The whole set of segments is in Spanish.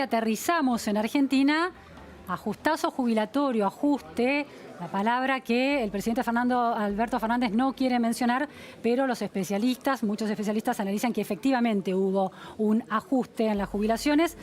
aterrizamos en Argentina, ajustazo jubilatorio, ajuste, la palabra que el presidente Alberto Fernández no quiere mencionar, pero los especialistas, muchos especialistas analizan que efectivamente hubo un ajuste en las jubilaciones.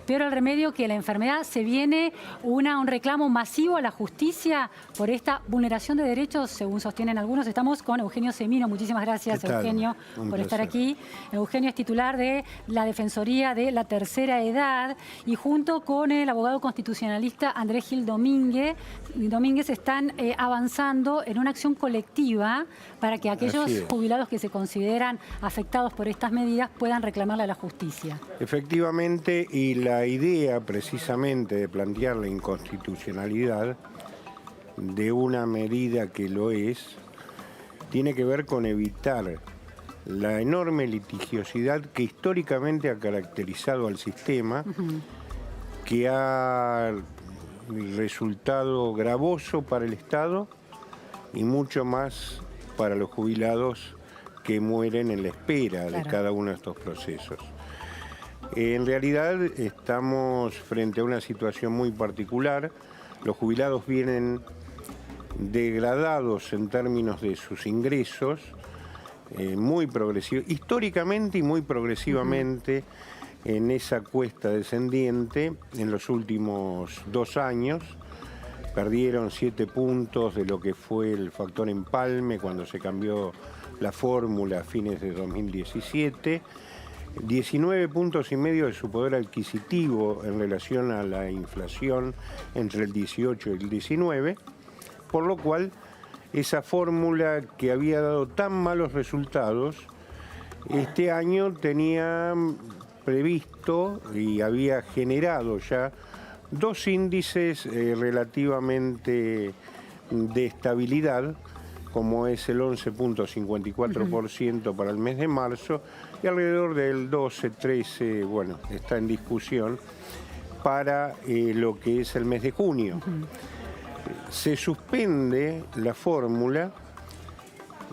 Peor el remedio que la enfermedad, se viene un reclamo masivo a la justicia por esta vulneración de derechos, según sostienen algunos. Estamos con Eugenio Semino. Muchísimas gracias, Eugenio, por estar aquí. Eugenio es titular de la Defensoría de la Tercera Edad y junto con el abogado constitucionalista Andrés Gil Domínguez están avanzando en una acción colectiva para que aquellos jubilados que se consideran afectados por estas medidas puedan reclamarle a la justicia. Efectivamente, y la idea precisamente de plantear la inconstitucionalidad de una medida que lo es, tiene que ver con evitar la enorme litigiosidad que históricamente ha caracterizado al sistema, que ha resultado gravoso para el Estado y mucho más para los jubilados que mueren en la espera de cada uno de estos procesos. En realidad estamos frente a una situación muy particular. Los jubilados vienen degradados en términos de sus ingresos, muy progresivos, históricamente y muy progresivamente en esa cuesta descendiente en los últimos 2 años. Perdieron 7 puntos de lo que fue el factor empalme cuando se cambió la fórmula a fines de 2017. 19,5 puntos de su poder adquisitivo en relación a la inflación entre el 18 y el 19, por lo cual esa fórmula que había dado tan malos resultados, este año tenía previsto y había generado ya 2 índices relativamente de estabilidad, como es el 11,54% para el mes de marzo y alrededor del 12-13, bueno, está en discusión, para lo que es el mes de junio. Se suspende la fórmula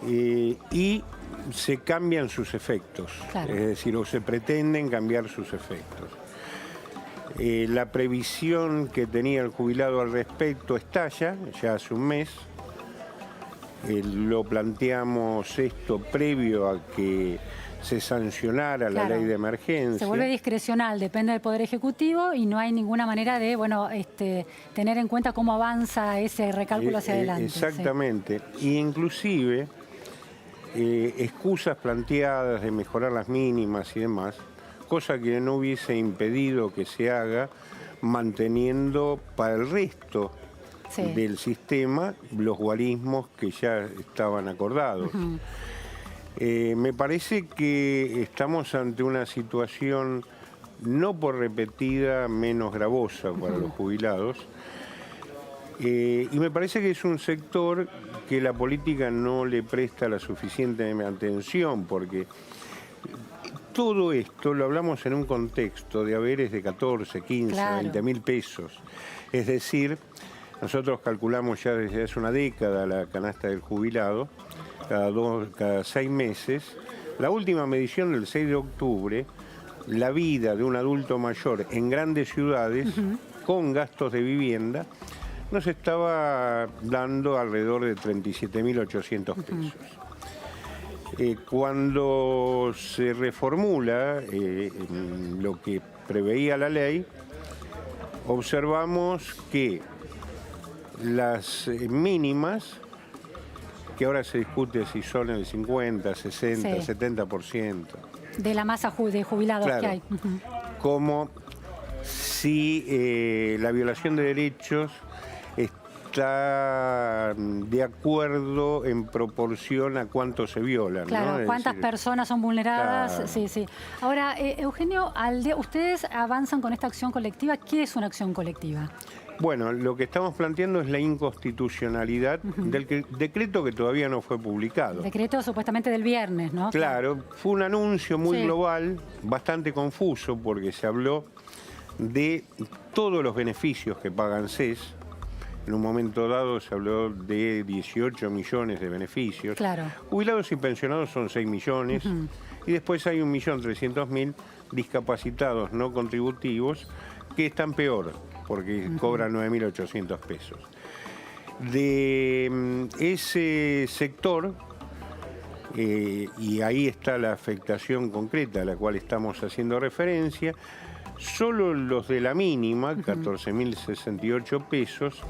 y se cambian sus efectos, es decir, o se pretenden cambiar sus efectos. La previsión que tenía el jubilado al respecto estalla ya hace un mes. Lo planteamos esto previo a que se sancionara la ley de emergencia. Se vuelve discrecional, depende del Poder Ejecutivo y no hay ninguna manera de tener en cuenta cómo avanza ese recálculo hacia adelante. Exactamente. Y inclusive excusas planteadas de mejorar las mínimas y demás, cosa que no hubiese impedido que se haga manteniendo para el resto del sistema los guarismos que ya estaban acordados. Me parece que estamos ante una situación no por repetida menos gravosa para los jubilados, y me parece que es un sector que la política no le presta la suficiente atención, porque todo esto lo hablamos en un contexto de haberes de 14, 15, 20 mil pesos. Es decir, nosotros calculamos ya desde hace una década la canasta del jubilado, cada 6 meses. La última medición del 6 de octubre, la vida de un adulto mayor en grandes ciudades, con gastos de vivienda, nos estaba dando alrededor de 37.800 pesos. Cuando se reformula lo que preveía la ley, observamos que las mínimas, que ahora se discute si son el 50, 60, 70%. De la masa de jubilados que hay. Como si la violación de derechos está de acuerdo en proporción a cuánto se violan. Claro, ¿no? cuántas personas son vulneradas. Sí. Ahora, Eugenio, ustedes avanzan con esta acción colectiva. ¿Qué es una acción colectiva? Bueno, lo que estamos planteando es la inconstitucionalidad del decreto que todavía no fue publicado. Decreto supuestamente del viernes, ¿no? Claro, fue un anuncio muy global, bastante confuso, porque se habló de todos los beneficios que paga ANSES. En un momento dado se habló de 18 millones de beneficios. Claro. Jubilados y pensionados son 6 millones. Y después hay 1.300.000 discapacitados no contributivos que están peor, porque cobran 9.800 pesos. De ese sector, y ahí está la afectación concreta a la cual estamos haciendo referencia, solo los de la mínima, 14.068 pesos,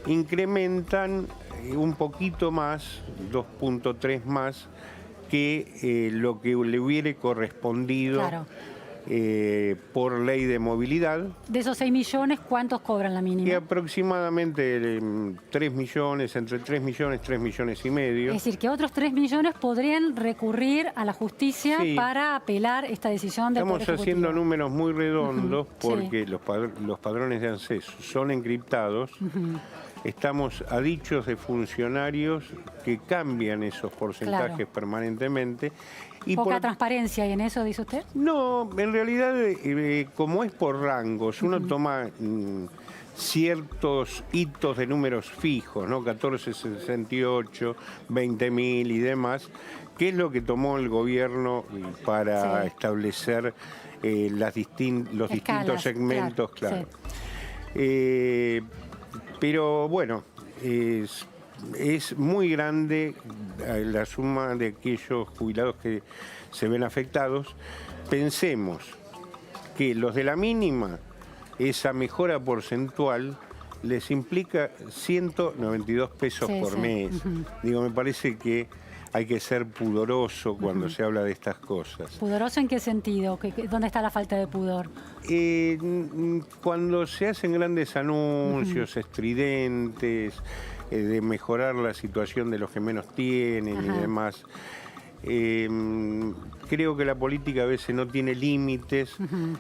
incrementan un poquito más, 2.3 más, que lo que le hubiera correspondido por ley de movilidad. De esos 6 millones, ¿cuántos cobran la mínima? Y aproximadamente 3 millones, entre 3 millones, 3 millones y medio. Es decir, que otros 3 millones podrían recurrir a la justicia para apelar esta decisión del Poder Estamos Ejecutivo. haciendo números muy redondos porque los padrones de ANSES son encriptados. Estamos a dichos de funcionarios que cambian esos porcentajes permanentemente. Y ¿poca transparencia hay en eso, dice usted? No, en realidad, como es por rangos, uno toma ciertos hitos de números fijos, ¿no? 1468, 20.000 y demás, que es lo que tomó el gobierno para establecer los distintos segmentos, claro. Pero bueno, es muy grande la suma de aquellos jubilados que se ven afectados. Pensemos que los de la mínima, esa mejora porcentual les implica 192 pesos por mes. Digo, me parece que hay que ser pudoroso cuando se habla de estas cosas. ¿Pudoroso en qué sentido? ¿Dónde está la falta de pudor? Cuando se hacen grandes anuncios estridentes de mejorar la situación de los que menos tienen y demás, creo que la política a veces no tiene límites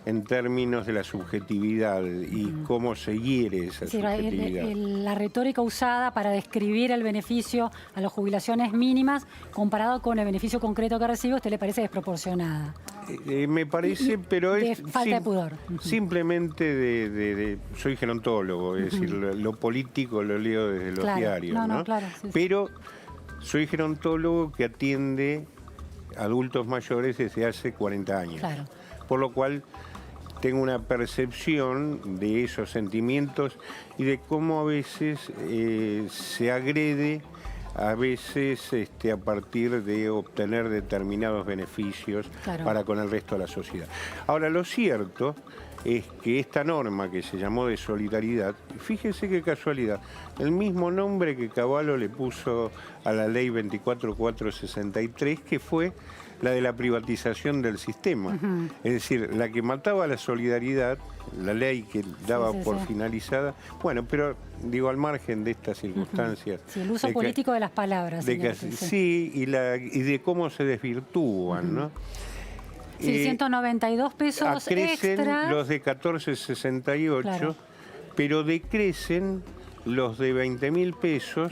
en términos de la subjetividad y cómo se hiere esa subjetividad. La retórica usada para describir el beneficio a las jubilaciones mínimas comparado con el beneficio concreto que recibe, ¿a usted le parece desproporcionada? Me parece, pero es falta de pudor. Simplemente soy gerontólogo, es decir, lo político lo leo desde los diarios, ¿no? Claro, pero soy gerontólogo que atiende adultos mayores desde hace 40 años. Por lo cual tengo una percepción de esos sentimientos y de cómo a veces se agrede a veces a partir de obtener determinados beneficios para con el resto de la sociedad. Ahora, lo cierto es que esta norma que se llamó de solidaridad, fíjese qué casualidad, el mismo nombre que Cavallo le puso a la ley 24463, que fue la de la privatización del sistema. Es decir, la que mataba la solidaridad, la ley que daba por finalizada, bueno, pero digo, al margen de estas circunstancias. El uso político de las palabras. Y de cómo se desvirtúan, ¿no? 192 pesos acrecen extra. Los de 1468, pero decrecen los de 20.000 pesos,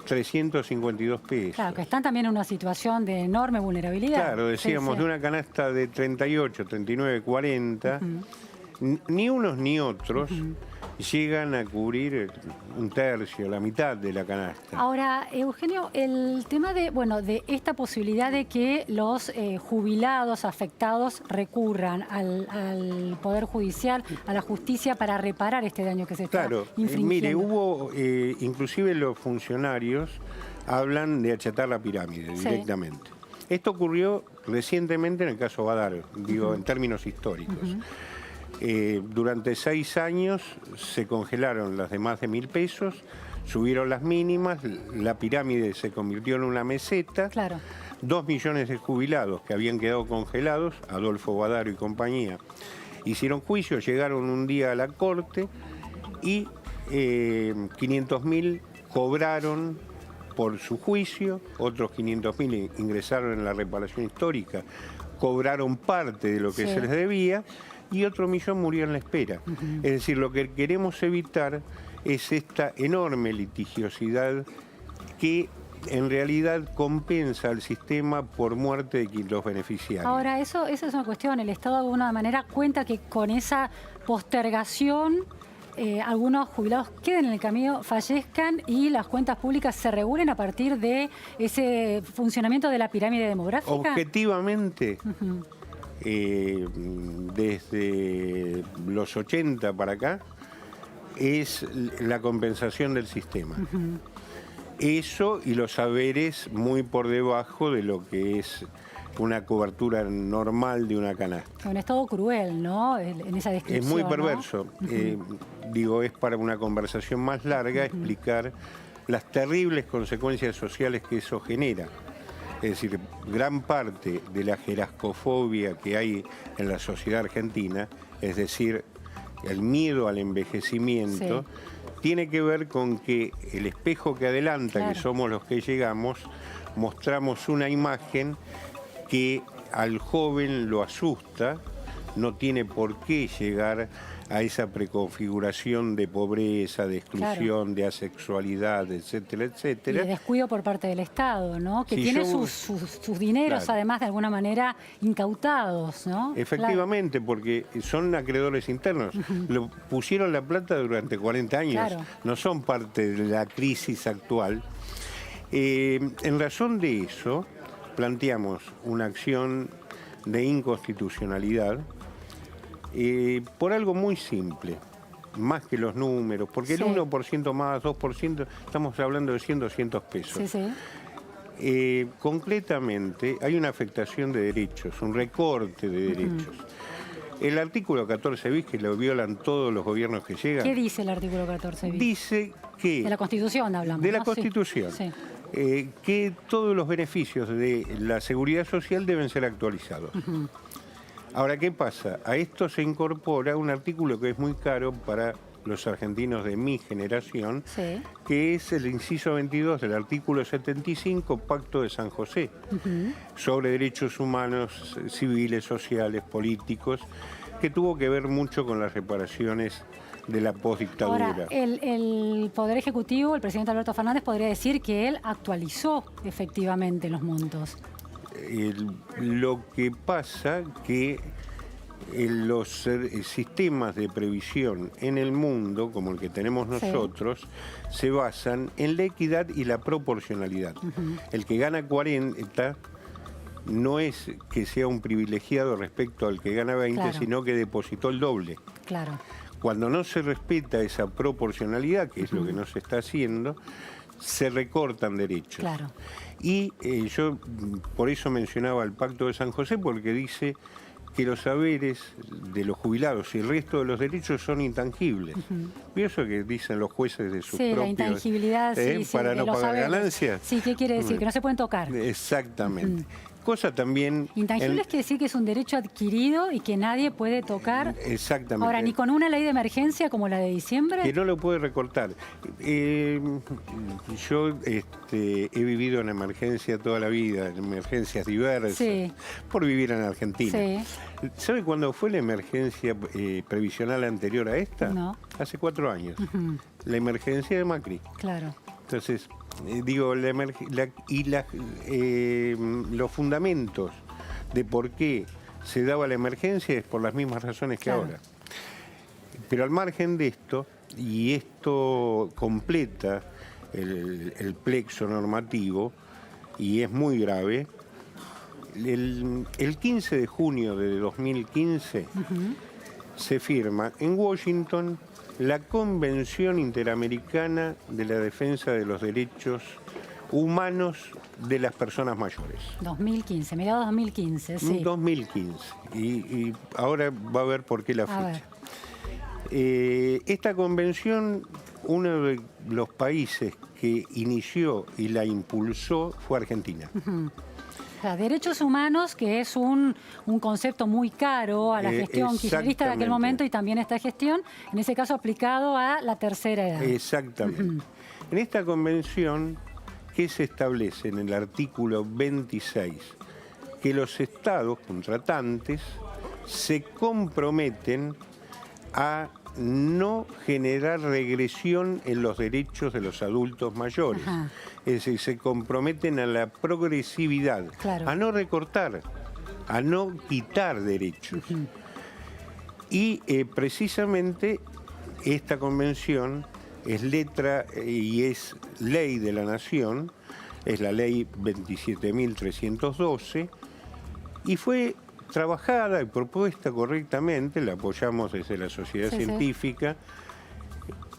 352 pesos. Claro, que están también en una situación de enorme vulnerabilidad. Claro, decíamos, de una canasta de 38, 39, 40, ni unos ni otros llegan a cubrir un tercio, la mitad de la canasta. Ahora, Eugenio, el tema de esta posibilidad de que los jubilados afectados recurran al Poder Judicial, a la justicia para reparar este daño que se está infringiendo. Mire, hubo, inclusive los funcionarios hablan de achatar la pirámide directamente. Esto ocurrió recientemente en el caso Badar, digo, en términos históricos. Durante 6 años se congelaron las de más de 1.000 pesos, subieron las mínimas, la pirámide se convirtió en una meseta. 2 millones de jubilados que habían quedado congelados, Adolfo Badaro y compañía, hicieron juicio, llegaron un día a la corte y 500.000 cobraron por su juicio, otros 500.000 ingresaron en la reparación histórica, cobraron parte de lo que se les debía, y otro millón murió en la espera. Es decir, lo que queremos evitar es esta enorme litigiosidad que en realidad compensa al sistema por muerte de los beneficiarios. Ahora, eso es una cuestión. El Estado de alguna manera cuenta que con esa postergación algunos jubilados queden en el camino, fallezcan y las cuentas públicas se regulen a partir de ese funcionamiento de la pirámide demográfica. Objetivamente, desde los 80 para acá, es la compensación del sistema. Eso y los saberes muy por debajo de lo que es una cobertura normal de una canasta. Un estado cruel, ¿no? En esa descripción. Es muy perverso. ¿No? Es para una conversación más larga explicar las terribles consecuencias sociales que eso genera. Es decir, gran parte de la jerarcofobia que hay en la sociedad argentina, es decir, el miedo al envejecimiento, tiene que ver con que el espejo que adelanta, que somos los que llegamos, mostramos una imagen que al joven lo asusta, no tiene por qué llegar a esa preconfiguración de pobreza, de exclusión, de asexualidad, etcétera, etcétera. Y de descuido por parte del Estado, ¿no? Que tiene sus dineros, además, de alguna manera, incautados, ¿no? Efectivamente, porque son acreedores internos. Lo pusieron la plata durante 40 años. No son parte de la crisis actual. En razón de eso, planteamos una acción de inconstitucionalidad por algo muy simple, más que los números, porque el 1% más, 2%, estamos hablando de 100, 200 pesos. Concretamente, hay una afectación de derechos, un recorte de derechos. El artículo 14 bis, que lo violan todos los gobiernos que llegan. ¿Qué dice el artículo 14 bis? Dice que... De la Constitución hablamos, de la Constitución. Que todos los beneficios de la seguridad social deben ser actualizados. Ahora, ¿qué pasa? A esto se incorpora un artículo que es muy caro para los argentinos de mi generación, que es el inciso 22 del artículo 75, Pacto de San José, sobre derechos humanos, civiles, sociales, políticos, que tuvo que ver mucho con las reparaciones de la postdictadura. Ahora, el Poder Ejecutivo, el presidente Alberto Fernández, podría decir que él actualizó efectivamente los montos. Lo que pasa que los sistemas de previsión en el mundo, como el que tenemos nosotros, se basan en la equidad y la proporcionalidad. El que gana 40 no es que sea un privilegiado respecto al que gana 20, sino que depositó el doble. Cuando no se respeta esa proporcionalidad, que es lo que no se está haciendo, se recortan derechos. Y yo por eso mencionaba el Pacto de San José, porque dice que los saberes de los jubilados y el resto de los derechos son intangibles. ¿Y eso que dicen los jueces de sus propios... la intangibilidad, para no pagar ganancias? ¿Qué quiere decir? Que no se pueden tocar. Exactamente. Cosa también... Intangible quiere decir que es un derecho adquirido y que nadie puede tocar. Exactamente. Ahora, ni con una ley de emergencia como la de diciembre. Que no lo puede recortar. Yo he vivido en emergencia toda la vida, en emergencias diversas, por vivir en Argentina. ¿Sabe cuándo fue la emergencia previsional anterior a esta? No. Hace 4 años. La emergencia de Macri. Entonces... digo, los fundamentos de por qué se daba la emergencia es por las mismas razones que ahora. Pero al margen de esto, y esto completa el plexo normativo, y es muy grave, el 15 de junio de 2015 se firma en Washington la Convención Interamericana de la Defensa de los Derechos Humanos de las Personas Mayores. 2015, mediados 2015, 2015. Y ahora va a ver por qué la fecha. Esta convención, uno de los países que inició y la impulsó fue Argentina. O sea, derechos humanos, que es un concepto muy caro a la gestión kirchnerista de aquel momento y también esta gestión, en ese caso aplicado a la tercera edad. Exactamente. En esta convención, ¿qué se establece en el artículo 26? Que los estados contratantes se comprometen a no generar regresión en los derechos de los adultos mayores. Es decir, se comprometen a la progresividad, a no recortar, a no quitar derechos. Y precisamente esta convención es letra y es ley de la Nación, es la ley 27.312, y fue trabajada y propuesta correctamente, la apoyamos desde la sociedad científica,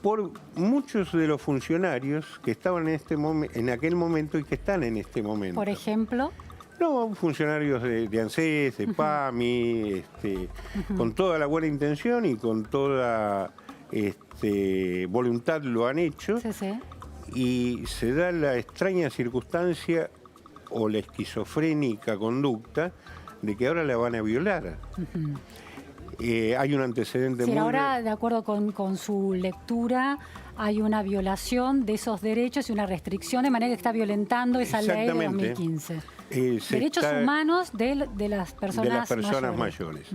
por muchos de los funcionarios que estaban en aquel momento y que están en este momento. Por ejemplo. No, funcionarios de ANSES, de PAMI, con toda la buena intención y con toda voluntad lo han hecho. Sí, sí. Y se da la extraña circunstancia o la esquizofrénica conducta de que ahora la van a violar. Hay un antecedente muy... ahora, de acuerdo con su lectura, hay una violación de esos derechos y una restricción, de manera que está violentando esa ley de 2015. Derechos humanos de las personas mayores.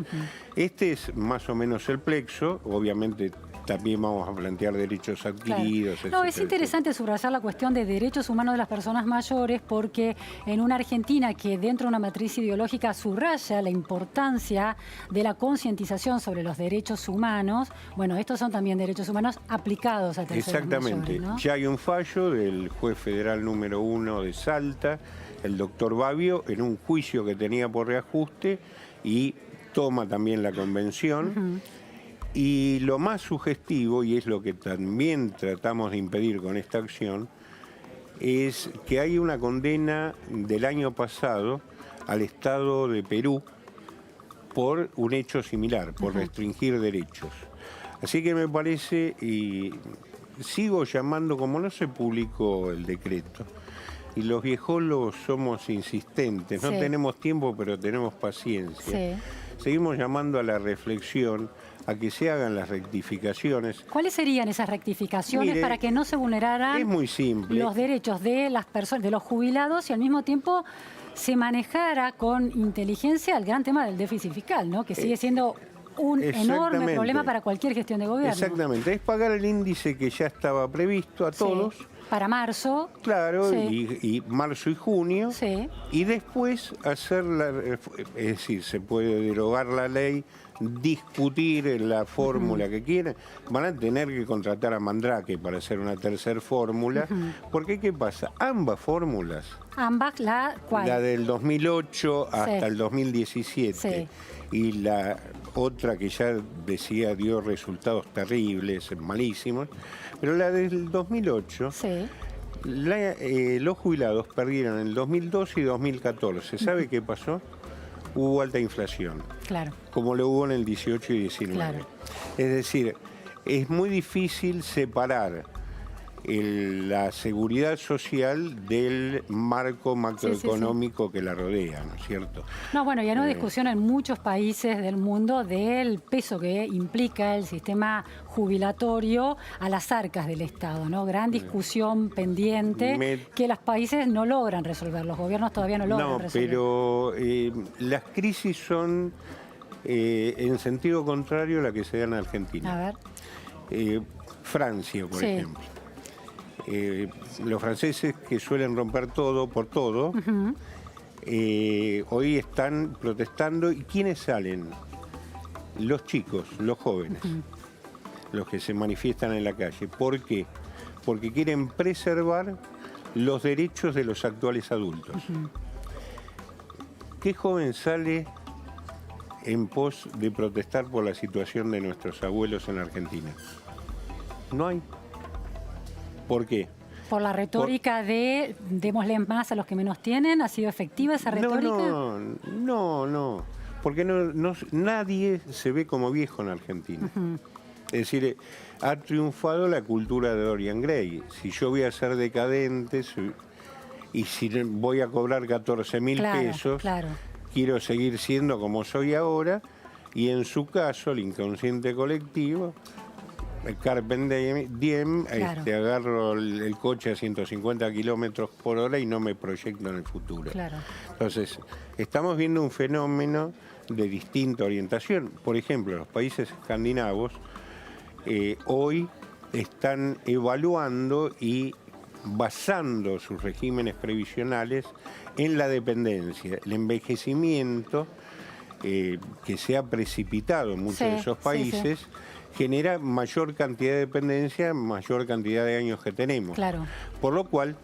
Este es más o menos el plexo, obviamente también vamos a plantear derechos adquiridos. Claro. No, es interesante subrayar la cuestión de derechos humanos de las personas mayores, porque en una Argentina que dentro de una matriz ideológica subraya la importancia de la concientización sobre los derechos humanos, bueno, estos son también derechos humanos aplicados a terceros Exactamente. mayores, ¿no? Ya hay un fallo del juez federal número 1 de Salta, el doctor Babbio, en un juicio que tenía por reajuste y toma también la convención. Y lo más sugestivo, y es lo que también tratamos de impedir con esta acción, es que hay una condena del año pasado al Estado de Perú por un hecho similar, por restringir derechos. Así que me parece, y sigo llamando, como no se publicó el decreto, y los viejolos somos insistentes, no tenemos tiempo pero tenemos paciencia, seguimos llamando a la reflexión, a que se hagan las rectificaciones. ¿Cuáles serían esas rectificaciones para que no se vulneraran los derechos de las personas, de los jubilados, y al mismo tiempo se manejara con inteligencia el gran tema del déficit fiscal, ¿no? Que sigue siendo un enorme problema para cualquier gestión de gobierno? Exactamente, es pagar el índice que ya estaba previsto a todos. Para marzo. Claro, y marzo y junio. Y después hacer es decir, se puede derogar la ley, discutir la fórmula que quieran. Van a tener que contratar a Mandrake para hacer una tercera fórmula. Porque, ¿qué pasa? Ambas fórmulas. Ambas, ¿cuál? La del 2008 hasta el 2017. Y la otra que ya decía dio resultados terribles, malísimos. Pero la del 2008, los jubilados perdieron en el 2012 y 2014. ¿Sabe qué pasó? Hubo alta inflación. Claro. Como lo hubo en el 18 y 19. Claro. Es decir, es muy difícil separar la seguridad social del marco macroeconómico que la rodea, ¿no es cierto? No, bueno, ya no hay discusión en muchos países del mundo del peso que implica el sistema jubilatorio a las arcas del Estado, ¿no? Gran discusión pendiente que los países no logran resolver, los gobiernos todavía no logran resolver. Pero las crisis son en sentido contrario a la que se da en Argentina. A ver. Francia, por ejemplo. Los franceses, que suelen romper todo por todo, hoy están protestando. ¿Y quiénes salen? Los chicos, los jóvenes, los que se manifiestan en la calle. ¿Por qué? Porque quieren preservar los derechos de los actuales adultos. ¿Qué joven sale en pos de protestar por la situación de nuestros abuelos en Argentina? No hay. ¿Por qué? Por la retórica de démosle más a los que menos tienen. ¿Ha sido efectiva esa retórica? No. Porque nadie se ve como viejo en Argentina. Es decir, ha triunfado la cultura de Dorian Gray. Si yo voy a ser decadente y si voy a cobrar 14.000 pesos, quiero seguir siendo como soy ahora. Y en su caso, el inconsciente colectivo, el Carpe Diem, agarro el coche a 150 kilómetros por hora y no me proyecto en el futuro. Entonces, estamos viendo un fenómeno de distinta orientación. Por ejemplo, los países escandinavos hoy están evaluando y basando sus regímenes previsionales en la dependencia, el envejecimiento que se ha precipitado en muchos de esos países. Genera mayor cantidad de dependencia, mayor cantidad de años que tenemos. Por lo cual,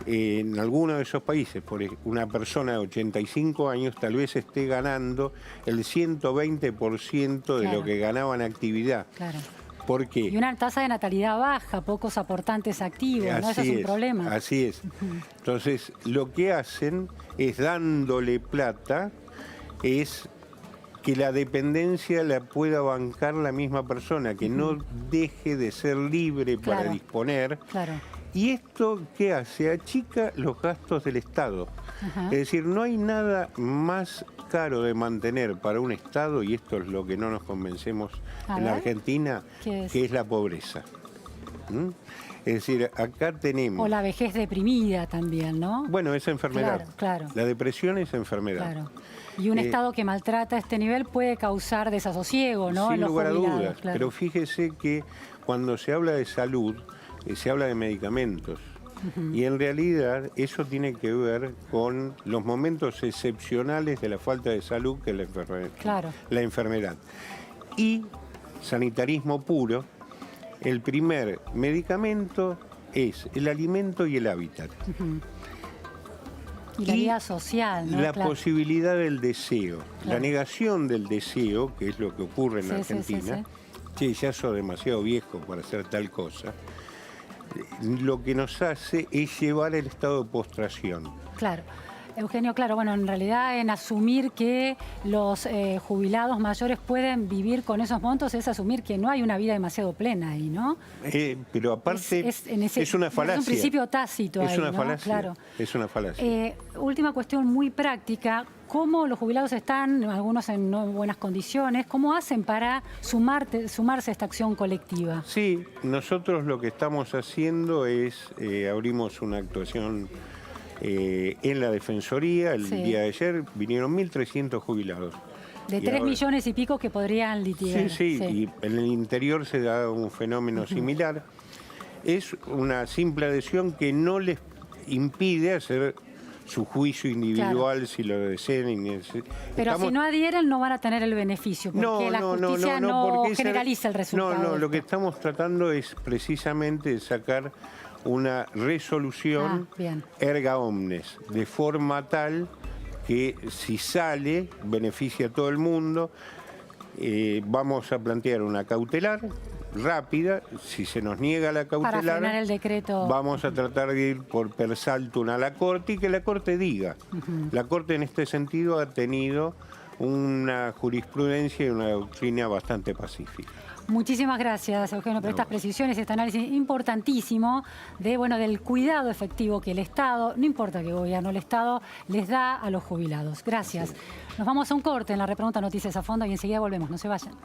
en alguno de esos países, una persona de 85 años tal vez esté ganando el 120% de lo que ganaba en actividad. Claro. ¿Por qué? Y una tasa de natalidad baja, pocos aportantes activos, ¿no? Eso es un problema. Así es. Entonces, lo que hacen es, dándole plata, es que la dependencia la pueda bancar la misma persona, que no deje de ser libre para disponer. Claro. ¿Y esto qué hace? Achica los gastos del Estado. Es decir, no hay nada más caro de mantener para un Estado, y esto es lo que no nos convencemos en la Argentina, que es la pobreza. Es decir, acá tenemos... O la vejez deprimida también, ¿no? Bueno, es enfermedad. Claro, claro. La depresión es enfermedad. Claro. Y un Estado que maltrata a este nivel puede causar desasosiego, ¿no? Sin lugar a dudas. Claro. Pero fíjese que cuando se habla de salud, se habla de medicamentos. Y en realidad eso tiene que ver con los momentos excepcionales de la falta de salud, que es la enfermedad. Y sanitarismo puro, el primer medicamento es el alimento y el hábitat. Y la vida social, ¿no? La posibilidad del deseo, la negación del deseo, que es lo que ocurre en Argentina. Che, ya soy demasiado viejo para hacer tal cosa. Lo que nos hace es llevar el estado de postración. Claro. Eugenio, claro, bueno, en realidad en asumir que los jubilados mayores pueden vivir con esos montos es asumir que no hay una vida demasiado plena ahí, ¿no? Pero aparte es una falacia. Es un principio tácito ahí, es una ¿no? falacia, Claro. Es una falacia. Última cuestión muy práctica. ¿Cómo los jubilados están, algunos en no buenas condiciones, cómo hacen para sumarse a esta acción colectiva? Sí, nosotros lo que estamos haciendo es, abrimos una actuación en la Defensoría. El día de ayer vinieron 1.300 jubilados. De 3 millones y pico que podrían litigar. Sí, y en el interior se da un fenómeno similar. Es una simple adhesión que no les impide hacer su juicio individual, si lo desean. Pero si no adhieren no van a tener el beneficio, porque la justicia no generaliza el resultado. No, lo que estamos tratando es precisamente de sacar una resolución erga omnes, de forma tal que si sale, beneficia a todo el mundo. Vamos a plantear una cautelar rápida. Si se nos niega la cautelar, para frenar el decreto, vamos a tratar de ir por per saltum a la Corte y que la Corte diga. La Corte en este sentido ha tenido una jurisprudencia y una doctrina bastante pacífica. Muchísimas gracias, Eugenio, por estas precisiones y este análisis importantísimo del cuidado efectivo que el Estado, no importa qué gobierno, el Estado les da a los jubilados. Gracias. Nos vamos a un corte en la Repregunta Noticias a Fondo y enseguida volvemos. No se vayan.